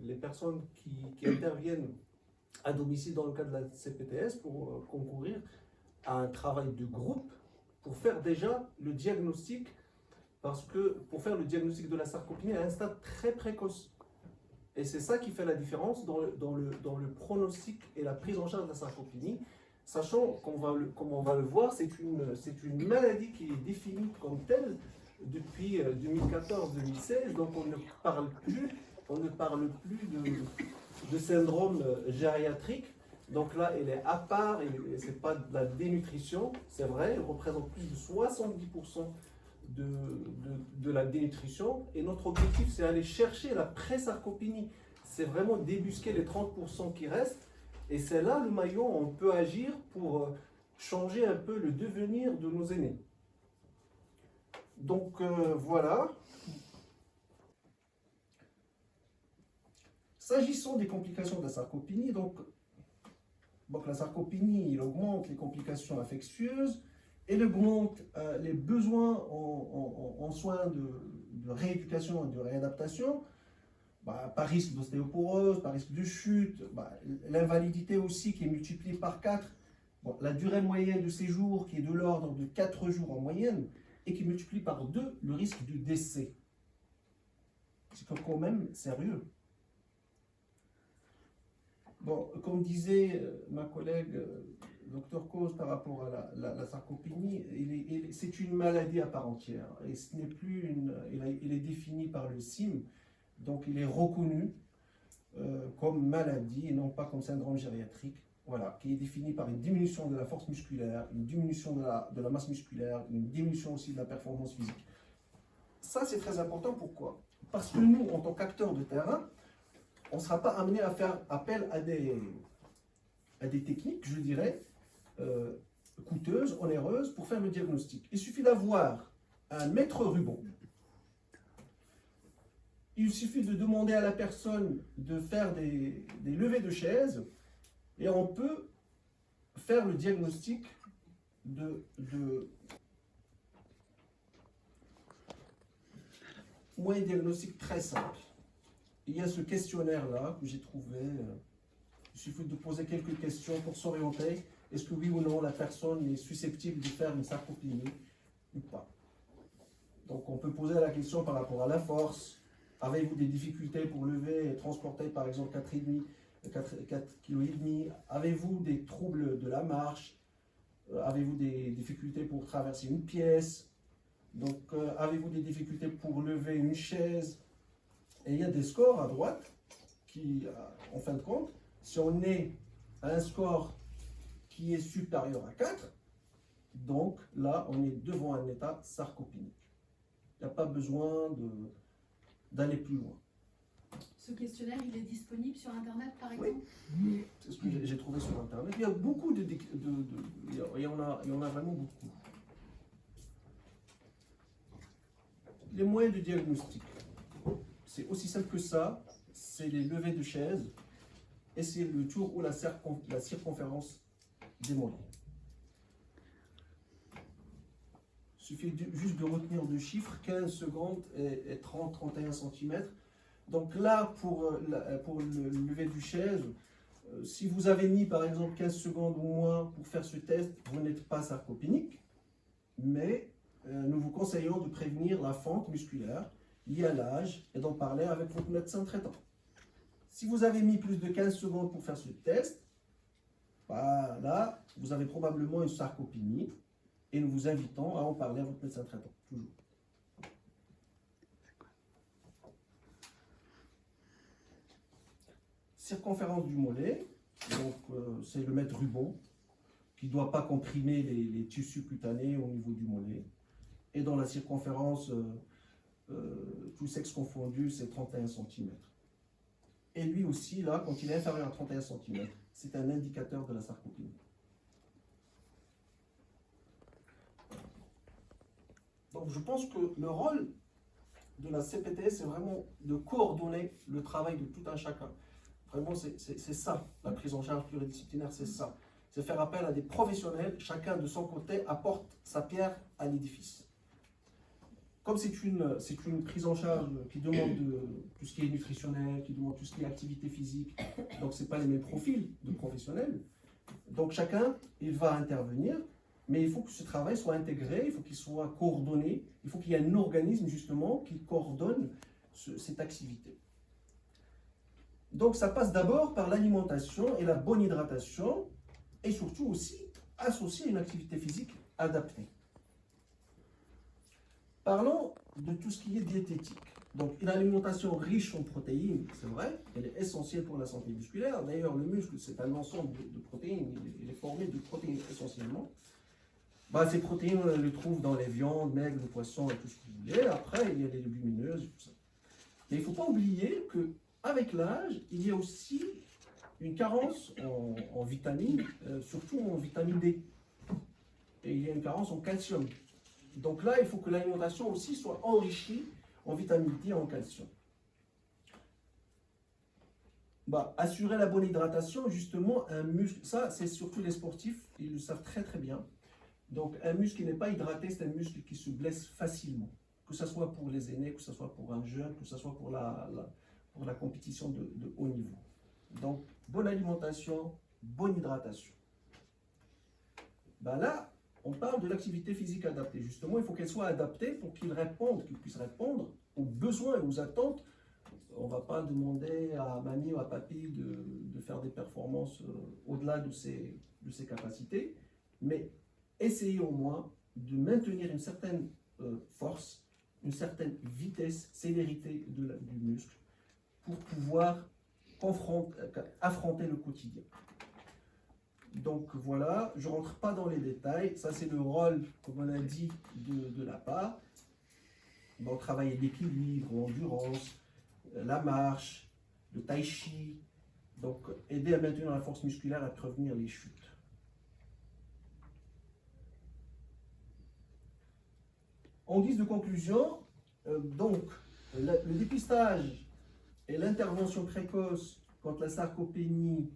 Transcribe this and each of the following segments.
les personnes qui interviennent à domicile dans le cadre de la CPTS pour concourir à un travail de groupe pour faire déjà le diagnostic, parce que pour faire le diagnostic de la sarcopénie à un stade très précoce. Et c'est ça qui fait la différence dans le pronostic et la prise en charge de la sarcopénie, sachant comme on va le voir, c'est une maladie qui est définie comme telle depuis 2014-2016, donc on ne parle plus de syndrome gériatrique. Donc là, elle est à part, et ce n'est pas de la dénutrition, c'est vrai, elle représente plus de 70% de la dénutrition. Et notre objectif, c'est aller chercher la pré-sarcopénie. C'est vraiment débusquer les 30% qui restent. Et c'est là le maillon, on peut agir pour changer un peu le devenir de nos aînés. Donc voilà. S'agissant des complications de la sarcopénie, donc la sarcopénie, il augmente les complications infectieuses, elle augmente les besoins en soins de rééducation et de réadaptation, par risque d'ostéoporose, par risque de chute, l'invalidité aussi qui est multipliée par 4, la durée moyenne de séjour qui est de l'ordre de 4 jours en moyenne et qui multiplie par 2 le risque du décès. C'est quand même sérieux. Bon, comme disait ma collègue Dr Cause par rapport à la sarcopénie, c'est une maladie à part entière. Et ce n'est plus il est défini par le CIM, donc il est reconnu comme maladie et non pas comme syndrome gériatrique, voilà, qui est défini par une diminution de la force musculaire, une diminution de la masse musculaire, une diminution aussi de la performance physique. Ça, c'est très important. Pourquoi? Parce que nous, en tant qu'acteurs de terrain, on ne sera pas amené à faire appel à des techniques, je dirais, coûteuses, onéreuses, pour faire le diagnostic. Il suffit d'avoir un mètre ruban. Il suffit de demander à la personne de faire des levées de chaise et on peut faire le diagnostic un diagnostic très simple. Il y a ce questionnaire-là que j'ai trouvé. Il suffit de poser quelques questions pour s'orienter. Est-ce que oui ou non la personne est susceptible de faire une sarcopénie ou pas? Donc on peut poser la question par rapport à la force. Avez-vous des difficultés pour lever et transporter par exemple 4,5 kg? Avez-vous des troubles de la marche? Avez-vous des difficultés pour traverser une pièce? Donc avez-vous des difficultés pour lever une chaise? Et il y a des scores à droite qui, en fin de compte, si on est à un score qui est supérieur à 4, donc là, on est devant un état sarcopénique. Il n'y a pas besoin d'aller plus loin. Ce questionnaire, il est disponible sur Internet, par exemple? Oui, c'est ce que j'ai trouvé sur Internet. Il y a beaucoup il y en a vraiment beaucoup. Les moyens de diagnostic. C'est aussi simple que ça, c'est les levées de chaise et c'est le tour ou la circonférence des mollets. Il suffit juste de retenir deux chiffres, 15 secondes et 30-31 cm. Donc là, pour le lever du chaise, si vous avez mis par exemple 15 secondes ou moins pour faire ce test, vous n'êtes pas sarcopénique, mais nous vous conseillons de prévenir la fente musculaire liée à l'âge et d'en parler avec votre médecin traitant. Si vous avez mis plus de 15 secondes pour faire ce test, là, vous avez probablement une sarcopénie et nous vous invitons à en parler à votre médecin traitant, toujours. Circonférence du mollet, donc c'est le mètre ruban qui ne doit pas comprimer les tissus cutanés au niveau du mollet. Et dans la circonférence, tout sexe confondu, c'est 31 cm. Et lui aussi, là, quand il est inférieur à 31 cm, c'est un indicateur de la sarcopénie. Donc je pense que le rôle de la CPTS, c'est vraiment de coordonner le travail de tout un chacun. Vraiment, c'est ça, la prise en charge pluridisciplinaire, c'est ça. C'est faire appel à des professionnels, chacun de son côté apporte sa pierre à l'édifice. comme c'est une prise en charge qui demande tout ce qui est nutritionnel, qui demande tout ce qui est activité physique, donc ce n'est pas les mêmes profils de professionnels. Donc chacun, il va intervenir, mais il faut que ce travail soit intégré, il faut qu'il soit coordonné, il faut qu'il y ait un organisme justement qui coordonne cette activité. Donc ça passe d'abord par l'alimentation et la bonne hydratation, et surtout aussi associer une activité physique adaptée. Parlons de tout ce qui est diététique. Donc, une alimentation riche en protéines, c'est vrai, elle est essentielle pour la santé musculaire. D'ailleurs, le muscle, c'est un ensemble de protéines. Il est formé de protéines essentiellement. Ces protéines, on les trouve dans les viandes, maigres, le poisson et tout ce que vous voulez. Après, il y a les légumineuses et tout ça. Mais il ne faut pas oublier qu'avec l'âge, il y a aussi une carence en vitamines, surtout en vitamine D. Et il y a une carence en calcium. Donc là, il faut que l'alimentation aussi soit enrichie en vitamine D et en calcium. Assurer la bonne hydratation, justement, un muscle, ça c'est surtout les sportifs, ils le savent très très bien. Donc un muscle qui n'est pas hydraté, c'est un muscle qui se blesse facilement. Que ce soit pour les aînés, que ce soit pour un jeune, que ce soit pour la compétition de haut niveau. Donc bonne alimentation, bonne hydratation. Là, on parle de l'activité physique adaptée. Justement, il faut qu'elle soit adaptée pour qu'il puisse répondre aux besoins et aux attentes. On ne va pas demander à mamie ou à papy de faire des performances au-delà de ses capacités, mais essayer au moins de maintenir une certaine force, une certaine vitesse, célérité du muscle pour pouvoir affronter le quotidien. Donc voilà, je ne rentre pas dans les détails, ça c'est le rôle, comme on a dit, de la part. Travailler l'équilibre, l'endurance, la marche, le tai chi, donc aider à maintenir la force musculaire et à prévenir les chutes. En guise de conclusion, le dépistage et l'intervention précoce contre la sarcopénie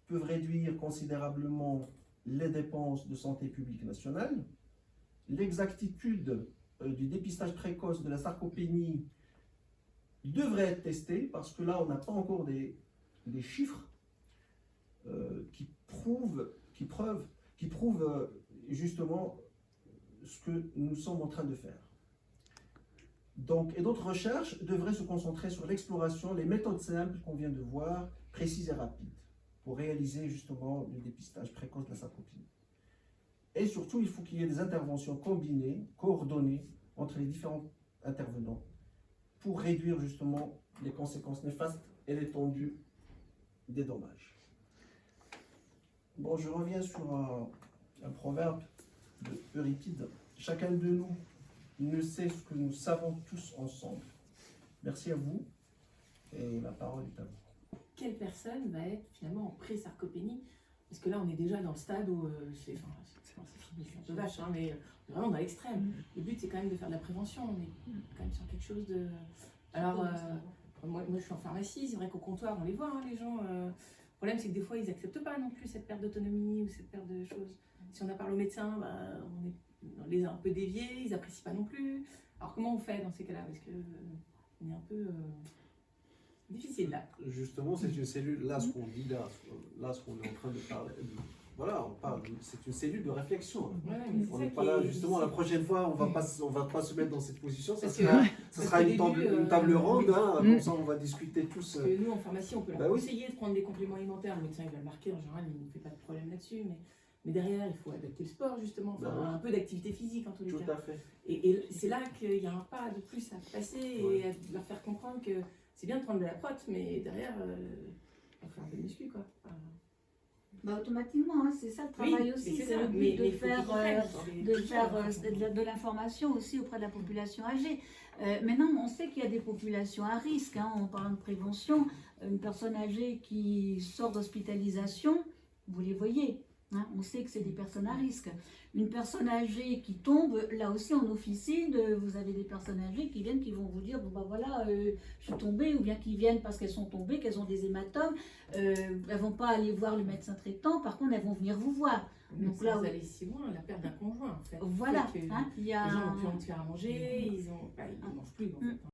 peuvent réduire considérablement les dépenses de santé publique nationale. L'exactitude du dépistage précoce de la sarcopénie devrait être testée parce que là, on n'a pas encore des chiffres qui prouvent justement ce que nous sommes en train de faire. Et d'autres recherches devraient se concentrer sur l'exploration, les méthodes simples qu'on vient de voir, précises et rapides, pour réaliser justement le dépistage précoce de la sarcopénie. Et surtout, il faut qu'il y ait des interventions combinées, coordonnées entre les différents intervenants pour réduire justement les conséquences néfastes et l'étendue des dommages. Je reviens sur un proverbe de Euripide. Chacun de nous ne sait ce que nous savons tous ensemble. Merci à vous et la parole est à vous. Quelle personne va être finalement en pré-sarcopénie? Parce que là, on est déjà dans le stade où c'est fini, je suis un peu vache, mais vraiment dans l'extrême. Le but, c'est quand même de faire de la prévention. On est quand même sur quelque chose de... Alors, moi, je suis en pharmacie, c'est vrai qu'au comptoir, on les voit, les gens. Le problème, c'est que des fois, ils n'acceptent pas non plus cette perte d'autonomie ou cette perte de choses. Si on en parle au médecin, on les a un peu déviés, ils n'apprécient pas non plus. Alors, comment on fait dans ces cas-là? Parce qu'on est un peu... difficile là. Justement, c'est une cellule, là ce qu'on dit, là ce qu'on est en train de parler, voilà, on parle, c'est une cellule de réflexion. Ouais, on n'est pas là, justement, la prochaine fois, on va pas se mettre dans cette position, ça Parce sera que une table ronde, comme ça on va discuter tous. Parce que nous, en pharmacie, on peut leur conseiller de prendre des compléments alimentaires. Le médecin, il va le marquer, en général, il ne fait pas de problème là-dessus, mais derrière, il faut adapter le sport, justement, un peu d'activité physique en tous les cas. Tout à fait. Et c'est là qu'il y a un pas de plus à passer et à leur faire comprendre que c'est bien de prendre de la prot, mais derrière, on fait un peu de muscu, quoi. Automatiquement, c'est ça le travail aussi, c'est le but de faire de l'information aussi auprès de la population âgée. Maintenant, on sait qu'il y a des populations à risque, en parlant de prévention, une personne âgée qui sort d'hospitalisation, vous les voyez. On sait que c'est des personnes à risque. Une personne âgée qui tombe, là aussi en officine, vous avez des personnes âgées qui viennent, qui vont vous dire, je suis tombée, ou bien qui viennent parce qu'elles sont tombées, qu'elles ont des hématomes. Elles ne vont pas aller voir le médecin traitant, par contre, elles vont venir vous voir. Donc là, vous allez si loin, la perte d'un conjoint, en fait. Voilà. Les gens n'ont plus envie de faire à manger, ils ont... bah, ils ne mangent plus en fait.